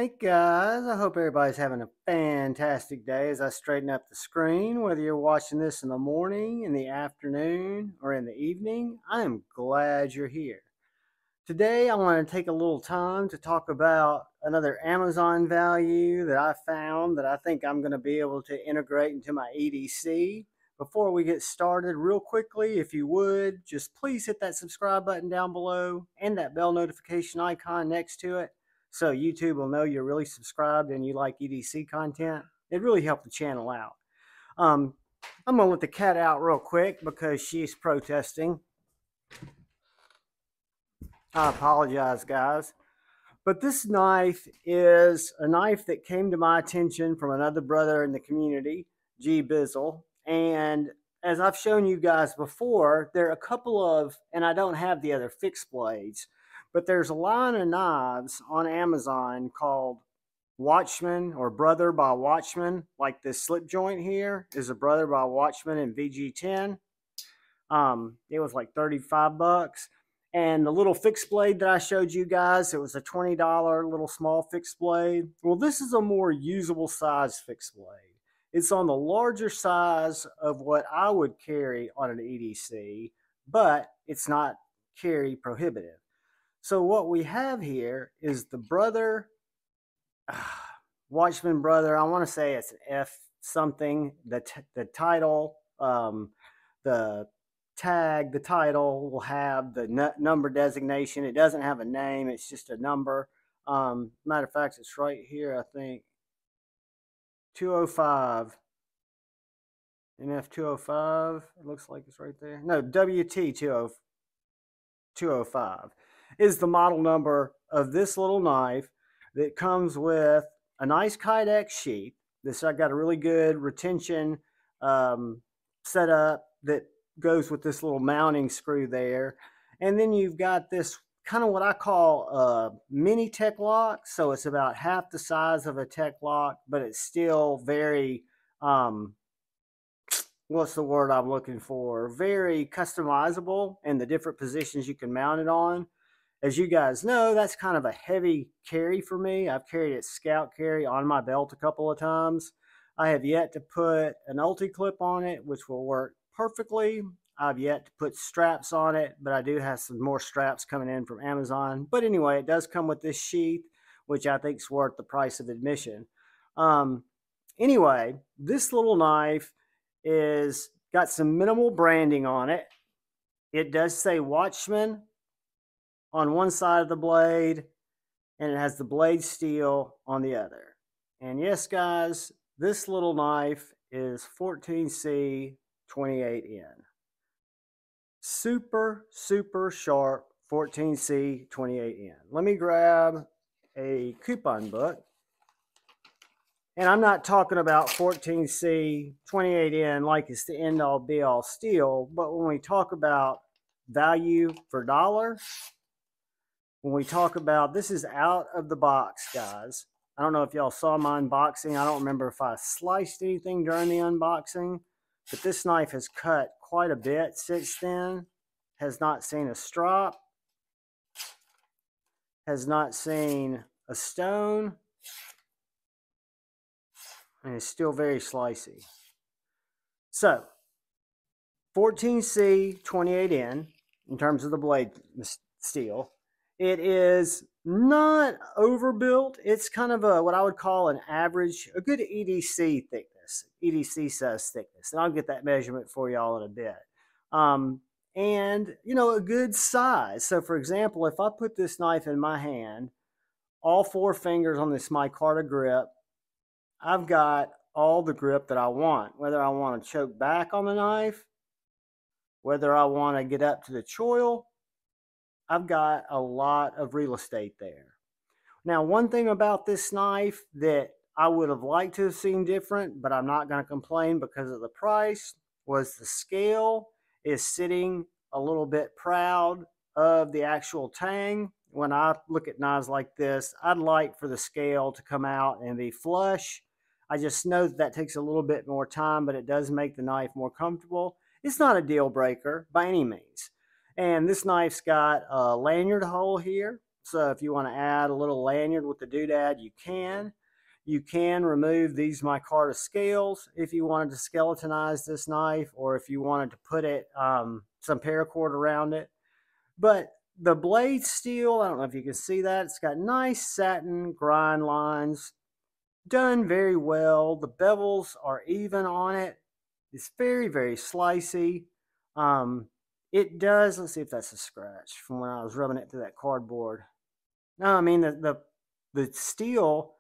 Hey guys, I hope everybody's having a fantastic day as I straighten up the screen. Whether you're watching this in the morning, in the afternoon, or in the evening, I am glad you're here. Today I want to take a little time to talk about another Amazon value that I found that I think I'm going to be able to integrate into my EDC. Before we get started, real quickly, if you would, just please hit that subscribe button down below and that bell notification icon next to it, so YouTube will know you're really subscribed and you like EDC content. It really helped the channel out. I'm going to let the cat out real quick because she's protesting. I apologize, guys. But this knife is a knife that came to my attention from another brother in the community, G Bizzle. And as I've shown you guys before, there are a couple of, and I don't have the other fixed blades, but there's a line of knives on Amazon called Watchman or Brother by Watchman. Like this slip joint here is a Brother by Watchman in VG10. It was like 35 bucks. And the little fixed blade that I showed you guys, it was a $20 little small fixed blade. Well, this is a more usable size fixed blade. It's on the larger size of what I would carry on an EDC, but it's not carry prohibitive. So what we have here is the Brother, Watchman Brother, I want to say it's F something, the title, the tag, the title will have the number designation. It doesn't have a name, it's just a number. Matter of fact, it's right here, I think. 205. NF 205. It looks like it's right there. No, WT 205 is the model number of this little knife that comes with a nice Kydex sheath. I got a really good retention setup that goes with this little mounting screw there. And then you've got this kind of what I call a mini tech lock. So it's about half the size of a tech lock, but it's still very, what's the word I'm looking for? Very customizable in the different positions you can mount it on. As you guys know, that's kind of a heavy carry for me. I've carried it scout carry on my belt a couple of times. I have yet to put an ulti clip on it, which will work perfectly. I've yet to put straps on it, but I do have some more straps coming in from Amazon. But anyway, it does come with this sheath, which I think is worth the price of admission. Anyway, this little knife is got some minimal branding on it. It does say Watchman on one side of the blade, and it has the blade steel on the other. And yes, guys, this little knife is 14C 28N. Super, super sharp 14C 28N. Let me grab a coupon book. And I'm not talking about 14C 28N like it's the end-all be-all steel, but when we talk about value for dollar, when we talk about, this is out of the box, guys. I don't know if y'all saw my unboxing. I don't remember if I sliced anything during the unboxing, but this knife has cut quite a bit since then. Has not seen a strop. Has not seen a stone. And it's still very slicey. So, 14C 28N in terms of the blade steel. It is not overbuilt. It's kind of a what I would call an average, a good EDC thickness, EDC size thickness. And I'll get that measurement for y'all in a bit. And, you know, a good size. So, for example, if I put this knife in my hand, all 4 fingers on this micarta grip, I've got all the grip that I want. Whether I want to choke back on the knife, whether I want to get up to the choil, I've got a lot of real estate there. Now, one thing about this knife that I would have liked to have seen different, but I'm not going to complain because of the price, was the scale is sitting a little bit proud of the actual tang. When I look at knives like this, I'd like for the scale to come out and be flush. I just know that takes a little bit more time, but it does make the knife more comfortable. It's not a deal breaker by any means. And this knife's got a lanyard hole here. So if you want to add a little lanyard with the doodad, you can. You can remove these micarta scales if you wanted to skeletonize this knife, or if you wanted to put it some paracord around it. But the blade steel, I don't know if you can see that, it's got nice satin grind lines, done very well. The bevels are even on it. It's very, very slicey. It does, let's see if that's a scratch from when I was rubbing it through that cardboard. No, I mean the steel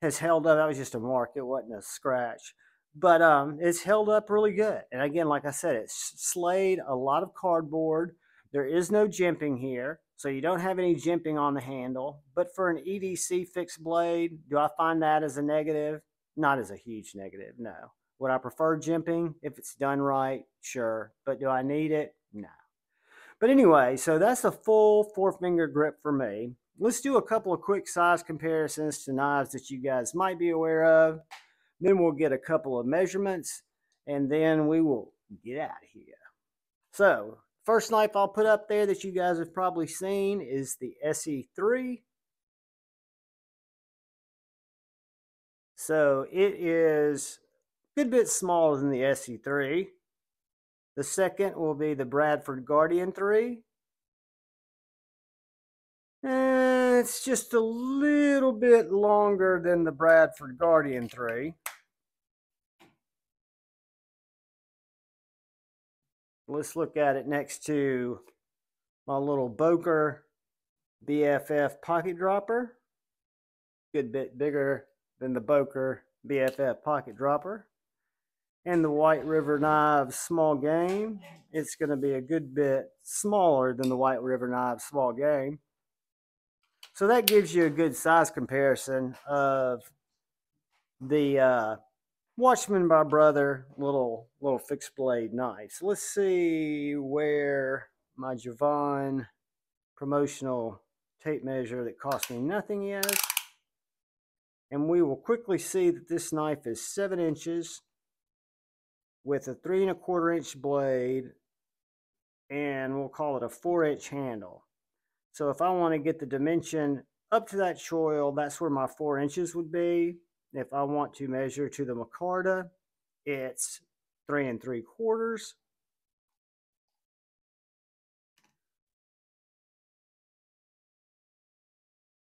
has held up. That was just a mark. It wasn't a scratch. But it's held up really good. And again, like I said, it's slayed a lot of cardboard. There is no jimping here, so you don't have any jimping on the handle. But for an EDC fixed blade, do I find that as a negative? Not as a huge negative, no. Would I prefer jimping if it's done right? Sure. But do I need it? No. But anyway, so that's a full 4-finger grip for me. Let's do a couple of quick size comparisons to knives that you guys might be aware of. Then we'll get a couple of measurements, and then we will get out of here. So, first knife I'll put up there that you guys have probably seen is the SE3. So, it is a good bit smaller than the SE3. The second will be the Bradford Guardian 3. And it's just a little bit longer than the Bradford Guardian 3. Let's look at it next to my little Boker BFF pocket dropper. Good bit bigger than the Boker BFF pocket dropper. And the White River Knives small game. It's going to be a good bit smaller than the White River Knives small game. So that gives you a good size comparison of the Watchman by Brother little fixed blade knife. So let's see where my Javon promotional tape measure that cost me nothing is. And we will quickly see that this knife is 7 inches with a 3 1/4 inch blade, and we'll call it a 4-inch handle. So if I want to get the dimension up to that choil, that's where my 4 inches would be. If I want to measure to the micarta, it's 3 3/4.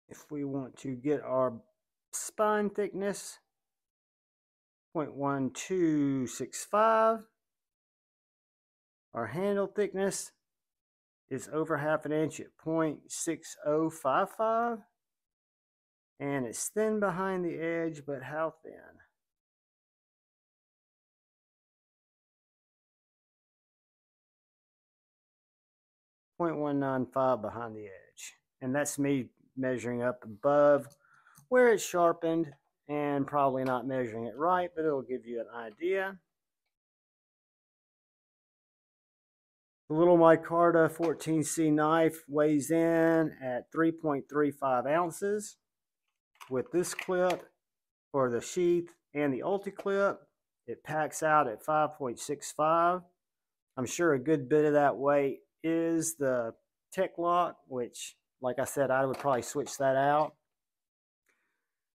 If we want to get our spine thickness, 0.1265. Our handle thickness is over 1/2 inch at 0.6055. And it's thin behind the edge, but how thin? .195 behind the edge. And that's me measuring up above where it's sharpened, and probably not measuring it right, but it'll give you an idea. The little micarta 14C knife weighs in at 3.35 ounces. With this clip, or the sheath, and the ulti-clip, it packs out at 5.65. I'm sure a good bit of that weight is the tech lock, which, like I said, I would probably switch that out.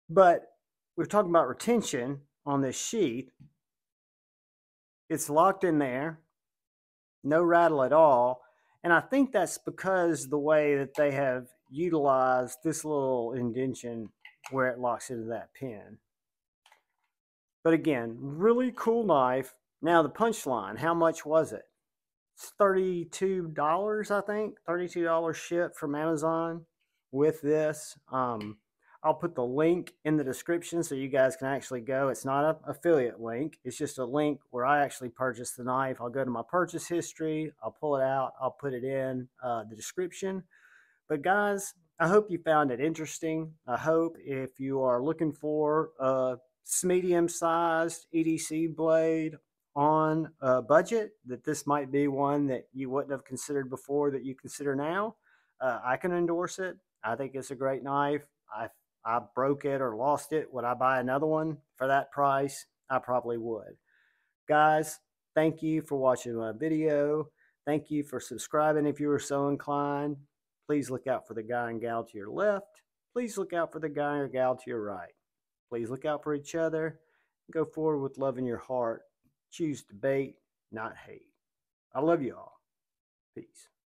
But we're talking about retention on this sheath. It's locked in there. No rattle at all. And I think that's because the way that they have utilized this little indentation where it locks into that pin. But again, really cool knife. Now the punchline, how much was it? It's $32, I think. $32 shipped from Amazon with this. I'll put the link in the description so you guys can actually go. It's not an affiliate link. It's just a link where I actually purchased the knife. I'll go to my purchase history. I'll pull it out. I'll put it in the description. But guys, I hope you found it interesting. I hope if you are looking for a medium-sized EDC blade on a budget, that this might be one that you wouldn't have considered before that you consider now. I can endorse it. I think it's a great knife. I broke it or lost it. Would I buy another one for that price? I probably would. Guys, thank you for watching my video. Thank you for subscribing if you were so inclined. Please look out for the guy and gal to your left. Please look out for the guy or gal to your right. Please look out for each other. Go forward with love in your heart. Choose debate, not hate. I love you all. Peace.